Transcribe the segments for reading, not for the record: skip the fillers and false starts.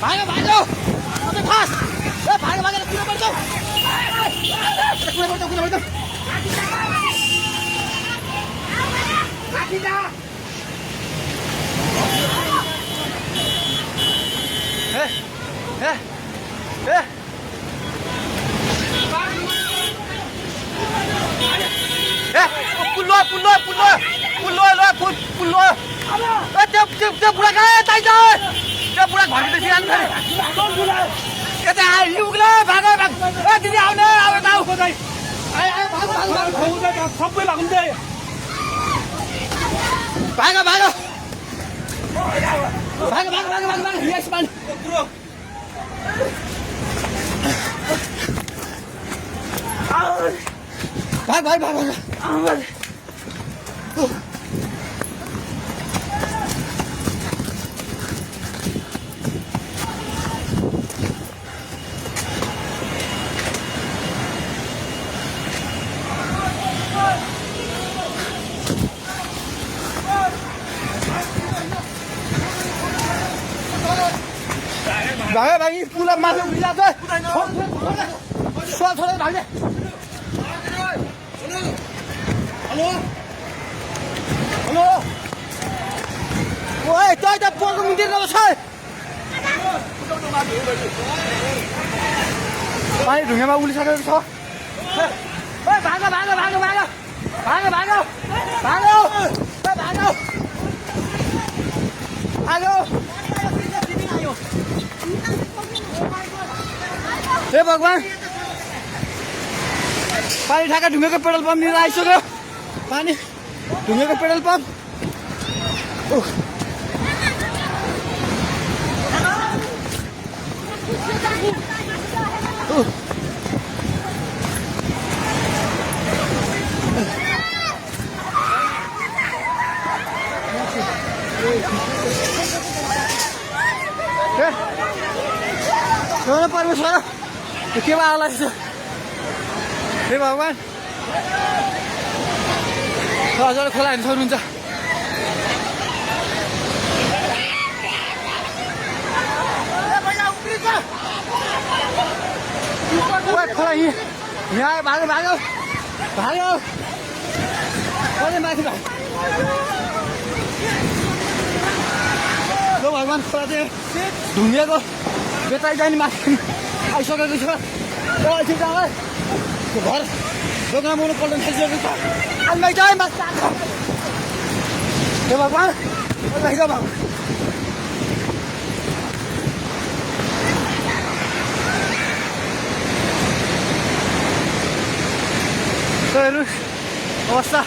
भागो भागो अबे फास ए भागो भागो कुन पर्छ कुन पर्छ आखिदा ए पुल्लो ए त्यो बुढा कहाँ यतै छ त्यो बुढा घरभित्र सिरान गरे यतै आइउग्ला भाग ए दिदी आउने अब त आउ खोदै आइ भाग सबै भाग्नु दे भाग यस मान भाग भागे भागी पुला माथि उभिला छ छोडे भागे हेलो ओए त्यो त पोको मिन्दिर न छ पानी ढुङ्गामा उलिसकेको छ ओए भागो हे भगवान पानी ठाका ढुङ्गेको पेट्रोल पम्प लिएर आइसक्यो पानी ढुङ्गेको पेट्रोल पम्प परमेश्वर के आला हे भगवान हजुर खोला हेर्नु सक्नुहुन्छ खोला यहाँ भागो माथि भगवान खोला चाहिँ ढुङ्गेको बेताइ जाने माथि आइसकेको छ घर दोकान बनाउनु पल्ट थालिसकेको छ आइमाइ चाहिँ माथि हे भगवान भगवान हेर्नु अवस्था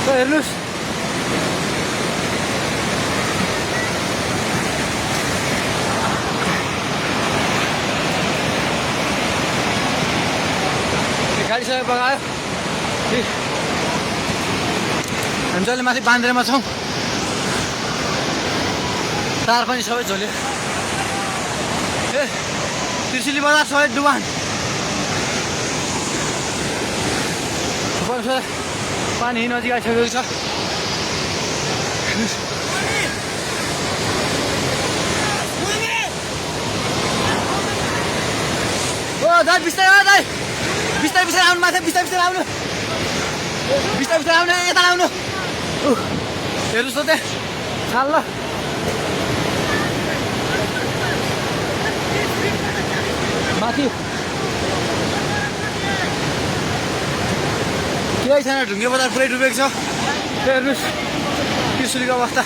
हेर्नुहोस् गाडीसँग बगायो हामी जहिले माथि बान्द्रेमा छौँ तार पनि सबै झोल्यो ए त्रिशुली बजार सबै डुबान पानी नजिक आइसकेको छ ओ दाइ बिस्तारै आउनु माथि बिस्तारै आउनु यता आउनु हेर्नुहोस् त त्यहाँ ल माथि केही छैन ढुङ्गे बजार पुरै डुबेको छ हेर्नुहोस् त्रिशुलीको अवस्था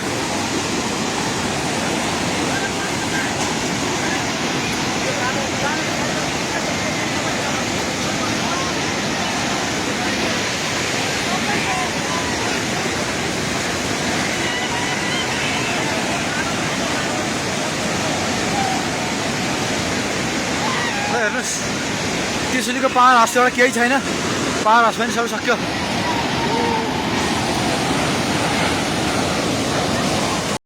हेर्नुहोस् त्रिशुलीको पावर हाउसबाट केही छैन पावर हाउस पनि सबै सक्यो